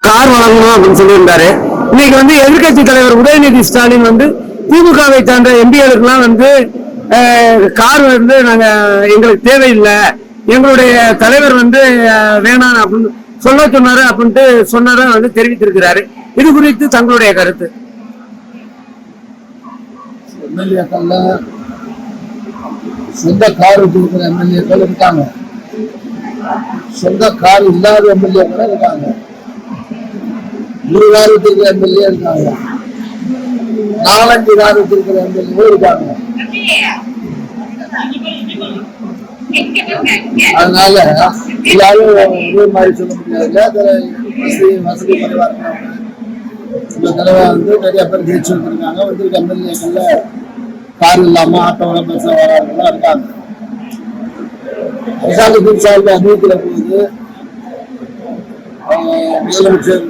Car வழங்கணும் அப்படின்னு சொல்லியிருந்தாரு. இன்னைக்கு வந்து எதிர்கட்சி தலைவர் உதயநிதி ஸ்டாலின் வந்து திமுகவை சார்ந்த எம்பிகளுக்கெல்லாம் வந்து கார் வந்து நாங்க எங்களுக்கு தேவையில்லை, எங்களுடைய தலைவர் வந்து வேணாம் அப்படின்னு சொல்ல சொன்னாரு அப்படின்ட்டு சொன்னதை வந்து தெரிவித்திருக்கிறாரு. இது குறித்து தங்களுடைய கருத்து? எம்எல்ஏக்கள்ல சொந்த கார் வச்சிருக்கிற எம்எல்ஏக்கள் இருக்காங்க, சொந்த கார் இல்லாத எம்எல்ஏக்கள் இருக்காங்க, ஒரு கார் வச்சிருக்கிற எம்எல்ஏ இருக்காங்க, 4-5 கார் வச்சிருக்கிற எம்எல்ஏ இருக்காங்க. அதனால எல்லாரும் ஒரே மாதிரி சொல்ல முடியாது. வசதி குறைவா இருக்காங்க. இந்த தடவை வந்து நிறைய பேர் ஜெயிச்சு வந்திருக்காங்க. வந்திருக்க எம்எல்ஏக்கள்ல கார் இல்லாம ஆட்டோல பஸ்ல வராதவங்க இருக்காங்க. அரசாங்கத்தின் சார்பில் அறிவிக்கிற போது முதலமைச்சர்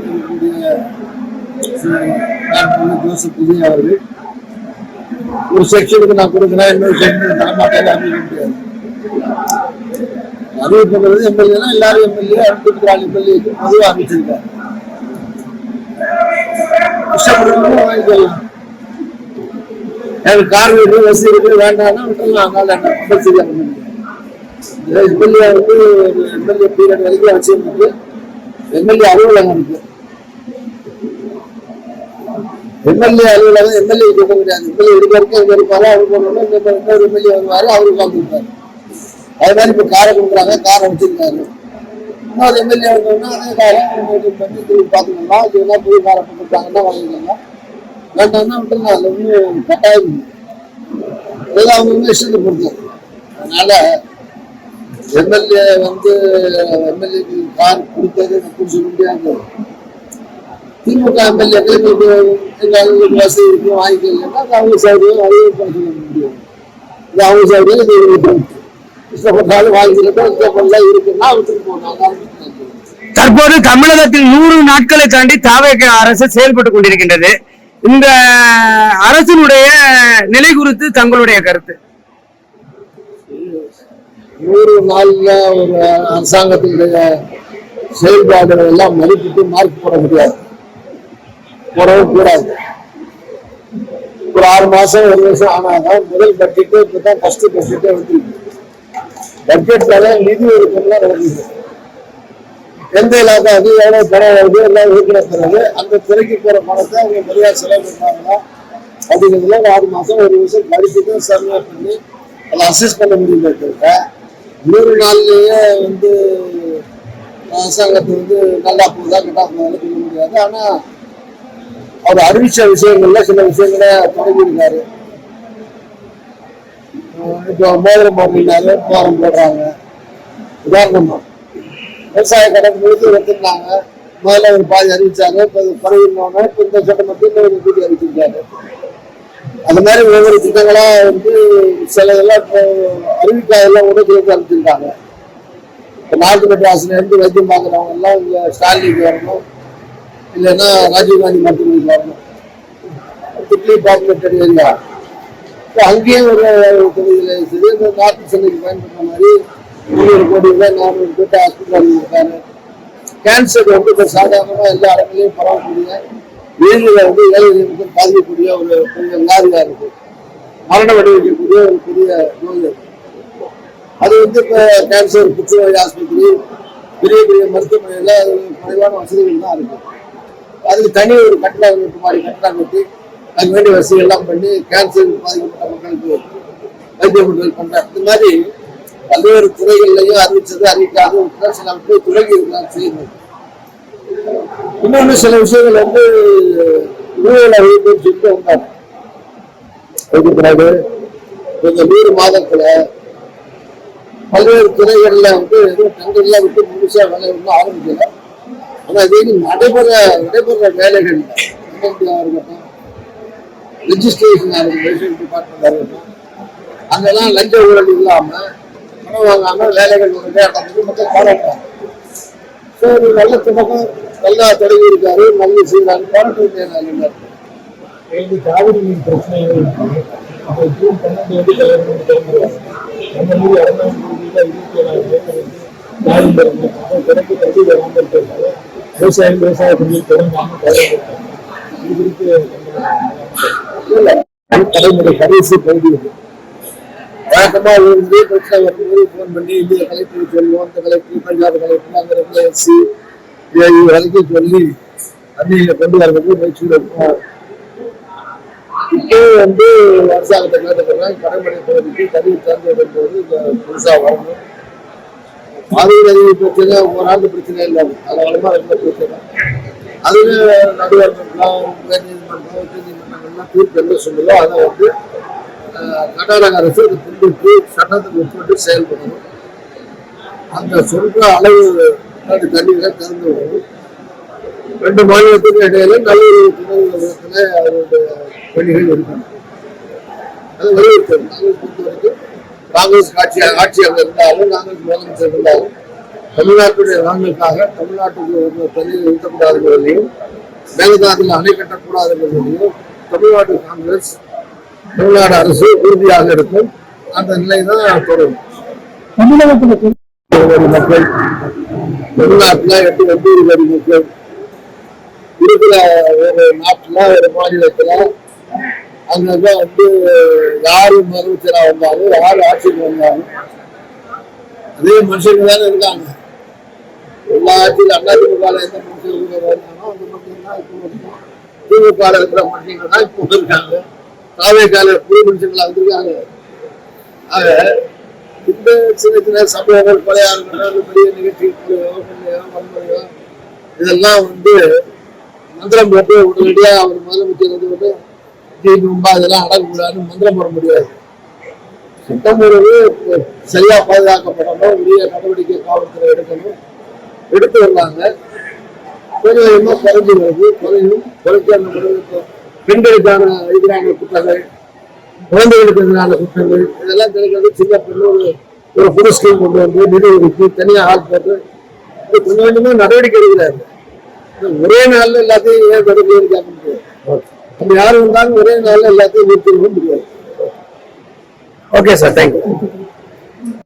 ஜோசப் விஜய் அவர்கள் ஒரு செக்ஷனுக்கு நான் கொடுக்குறேன், இன்னொரு செக்ஷனுக்கு தரமாட்டேன் அறிவிக்க முடியாது. அறிவிப்பது எம்எல்ஏனா எல்லாரும் எம்எல்ஏ, 24 எம்எல்ஏக்கு பொதுவாக அறிவிச்சிருக்காரு. வாங்கிக்கலாம். எனக்கு கார் வீடு வசதி இருக்கு வேண்டாம்னா விட்டுலாம். எம்எல்ஏ வந்து எம்எல்ஏ பீரியட் வரைக்கும் வச்சிருந்து எம்எல்ஏ அலுவலகம் இருக்கு. எம்எல்ஏ அலுவலகம் எம்எல்ஏ கொடுக்க முடியாது. எம்எல்ஏ இருக்க இங்க இருப்பாரு, அவரு போனோம்னா இன்னொரு எம்எல்ஏ வருவாரு, அவரு உட்காந்துருப்பாரு. அது மாதிரி இப்ப காரை கொடுக்குறாங்க, காரை வச்சிருக்காரு. இன்னொரு எம்எல்ஏ வந்தோம்னா அதே காரை பண்ணி திரும்பி பார்த்துக்கலாம். இல்லைன்னா புது காரை கொடுத்தாங்கன்னா வாங்கிக்கலாம், வேண்டாம்னா விட்டுலாம். அதுல ஒன்றும் கட்டாயம் ஏதாவது அவங்க இஷ்டத்தை பொறுத்து. அதனால எம்எல்ஏ வந்து எம்எல்ஏக்கு கார் கொடுத்தது சொல்ல முடியாது. திமுக எம்எல்ஏக்களுக்கு எங்களுக்கு வசதி இருக்கு வாங்கிக்கலன்னா அது அவங்க சௌகரியம், அதையும் சொல்ல முடியாது. இது அவங்க சௌகரியம், இது இஷ்டப்பட்டாலும் வாங்கிக்கிறதோ இஷ்டப்படலாம் இருக்குன்னா விட்டுட்டு போனாங்க. தற்போது தமிழகத்தில் 100 நாட்களை தாண்டி தாவேக அரசு செயல்பட்டு கொண்டிருக்கின்றது. இந்த அரசினுடைய நிலை குறித்து தங்களுடைய கருத்து? 100 நாள்ல ஒரு அரசாங்கத்தினுடைய செயல்பாடுகள் எல்லாம் மதிப்பிட்டு மார்க் போட முடியாது, போடவும் கூடாது. ஒரு 6 மாசம் 1 வருஷம் ஆனாதான் முதல் பட்ஜெட்டு இப்பதான் ஃபர்ஸ்ட் பட்ஜெட்டே வந்துருக்கு. பட்ஜெட்ல நிதி ஒதுக்கீடுலாம் நடக்குது. எந்த இலாக்கா அது எவ்வளவு பணம் வருது எல்லாம் இருக்கிற பிறகு அந்த துறைக்கு போற பணத்தை அவங்க மரியாதை செலவு பண்றாங்களா அப்படிங்கிறதுல 6 மாசம் 1 வருஷம் கழிச்சுட்டு சர்வே பண்ணி அதை அசஸ் பண்ண முடியுமே தவிர 100 நாள்லயே வந்து அரசாங்கத்தை வந்து நல்லா போகுதா கெட்டா போகுதான்னு சொல்ல முடியாது. ஆனா அவர் அறிவிச்ச விஷயங்கள்ல சில விஷயங்களை தொடங்கியிருக்காரு. இப்போ மோதிரம் போடுறாங்க, மோதிரம் போடுறாங்க. உதாரணமா விவசாய கடன் முழுக்க எடுத்துருந்தாங்க. முதல்ல ஒரு பாதி அறிவிச்சாங்க, இப்போ குறையினோன்னா இப்போ இந்த சட்டமன்றத்தில் இன்னொரு கூட்டி அறிவிச்சிருக்காரு. அந்த மாதிரி ஒவ்வொரு திட்டங்களா வந்து சில இதெல்லாம் இப்போ அறிவிக்காதெல்லாம் உடனே அறிவிச்சிருக்காங்க. இப்போ நாட்டு மன்ற ஆசிரியர் வைத்தியம் பார்க்குறவங்க எல்லாம் இங்கே ஸ்டாலினுக்கு வரணும், இல்லைன்னா ராஜீவ்காந்தி மருத்துவமனைக்கு வரணும். திட்லி பாப்புலேட்டட் ஏரியா இப்போ அங்கேயும் ஒரு தொகுதியில் சரி இந்த நாட்டு சென்னைக்கு பயன்படுற மாதிரி 300 கோடி ரூபாய் 400 கோடி ஹாஸ்பிட்டல் இருக்காரு. கேன்சர் வந்து இப்போ சாதாரணமாக எல்லா இடங்களையும் பரவக்கூடிய ஏழில் வந்து ஏழைகளுக்கு பாதிக்கக்கூடிய ஒரு பெரிய வியாதியா இருக்கு. மரண விளைவிக்கக்கூடிய ஒரு பெரிய நோய் இருக்கு. அது வந்து இப்போ கேன்சர் புற்றுநோய் ஆஸ்பத்திரி பெரிய பெரிய மருத்துவமனையில் அது குறைவான வசதிகள் தான் இருக்கு. அதுக்கு தனி ஒரு கட்டடம் மாதிரி கட்டடம் கட்டி அதுக்கு வேண்டிய வசதி எல்லாம் பண்ணி கேன்சர் பாதிக்கப்பட்ட மக்களுக்கு வைத்தியம் பண்றாங்க. இந்த மாதிரி பல்வேறு துறைகள்லையும் அறிவிச்சது அறிவிக்காது சில துறைகள் இருக்கலாம் செய்யணும். இன்னொன்னு சில விஷயங்கள் வந்து ஊழல் அறிவிப்பு சொல்லிட்டு வந்தாங்க. அதுக்கு பிறகு இந்த 100 மாதத்துல பல்வேறு துறைகள்ல வந்து எதுவும் டெண்டர்லாம் விட்டு முழுசா வேலை ஒன்றும் ஆரம்பிக்கல. ஆனா இது நடைபெற வேலைகள் இருக்கட்டும், ரெஜிஸ்ட்ரேஷன் ரெஜிஸ்ட்ரேஷன் டிபார்ட்மெண்ட் இருக்கட்டும், அங்கெல்லாம் லஞ்ச ஊழல் இல்லாம பணம் வாங்காம வேலைகள் மக்கள் பாராட்டுறாங்க. ஸோ ஒரு நல்ல துவக்கம் நல்லா தொடங்கி இருக்காரு, நல்ல செய்யறாங்க, பாராட்டு. காவிரி நீர் பிரச்சனைகள் ஜூன் 12 கிணக்கு தள்ளி வராமல் இருக்காங்க. விவசாய தொழில் தொடங்காம இது குறித்து தலைமுறை கடைசி பகுதி இது. வழக்கமா வந்து பிரச்சனை வரும்போது போன் பண்ணி இந்த கலெக்டருக்கு சொல்லுவோம், இந்த கலெக்டர், பஞ்சாப் கலெக்டர், அங்க இருக்கிற எஸ்சி வரைக்கும் சொல்லி அன்னையில கொண்டு வரதுக்கு முயற்சி இருக்கும். இப்போ வந்து அரசாங்கத்தை கேட்டுக்கிறேன், கடைமடை பகுதிக்கு தண்ணி திறந்து வரும்போது புதுசா வரணும். பாதுகாப்பு பிரச்சனை ஒரு ஆண்டு பிரச்சனை இல்லை, அதனாலமா ரொம்ப பிரச்சனை. அதுல நடுவர் மன்றம், உயர்நீதிமன்றம், உச்சநீதிமன்றங்கள்லாம் தீர்ப்பு என்ன சொல்லுதோ அதை வந்து கர்நாடக அரசு அதை பின்பற்றி சட்டத்துக்கு உட்பட்டு செயல்படணும். அந்த சொல்ற அளவு தண்ணீரை திறந்து விடணும். 2 மாநிலத்துக்கு இடையில நல்ல துணை அவருடைய பணிகள் இருக்கணும். அது வலியுறுத்தணும். நாங்கள் பொறுத்த வரைக்கும் காங்கிரஸ் ஆட்சி அங்க இருந்தாலும், காங்கிரஸ் முதலமைச்சர் இருந்தாலும், தமிழ்நாட்டுடைய நலனுக்காக தமிழ்நாட்டுக்கு ஒரு தண்ணீர் நிறுத்தக்கூடாதுங்கிறதையும், மேகதாதுல அணை கட்டக்கூடாதுங்கிறதையும் தமிழ்நாடு காங்கிரஸ், தமிழ்நாடு அரசு உறுதியாக இருக்கும். அந்த நிலை தான் தொடரும். தமிழகத்தில் மக்கள் தமிழ்நாட்டுல 8 கோடி மக்கள் இருக்கிற ஒரு நாட்டுல, ஒரு மாநிலத்துல அங்கங்க வந்து யாரு முதலமைச்சரா வந்தாலும், யாரு ஆட்சிக்கு வந்தாலும் அதே மனுஷங்க தானே இருக்காங்க. எல்லா ஆட்சியில் அதிமுக எந்த மனுஷங்க வந்தாலும் அந்த மனுஷன் தான் இப்போ இருக்கும். திமுக இருக்கிற மனுஷங்க தான் இப்போ இருக்காங்க. தாவேக்கால புது மனுஷங்களா வந்திருக்காங்க. ஆக இந்த சின்ன சின்ன சம்பவங்கள், கொலையாளர்கள், பெரிய நிகழ்ச்சிகளையோ வன்முறையோ இதெல்லாம் வந்து மந்திரம் போட்டு உடனடியாக அவர் முதலமைச்சர் வந்து இதெல்லாம் அடங்கக்கூடாதுன்னு மந்திரம் போட முடியாது. சட்டம் ஒழுங்கு சரியா பாதுகாக்கப்படணும், உரிய நடவடிக்கை காவல்துறை எடுக்கணும், எடுத்து வருவாங்க. கொஞ்சம் கொஞ்சமா குறைஞ்சி வருது, குறைக்க பெண்களுக்கான எதிரான குற்றங்கள், குழந்தைகளுக்கு எதிரான குற்றங்கள் இதெல்லாம் கிடைக்கிறது. சின்ன பெண்ணு ஒரு புது ஸ்கீம் கொண்டு வந்து நிதி ஒதுக்கி தனியாக ஆள் போட்டு கொஞ்சம் கொஞ்சமா நடவடிக்கை எடுக்கிறாரு. ஒரே நாள்ல எல்லாத்தையும் ஏன் நடவடிக்கை எடுக்க முடியாது. அப்படி யாரும் இருந்தாலும் ஒரே நாள்ல எல்லாத்தையும் நிறுத்திடவும் முடியாது. Okay sir, thank you.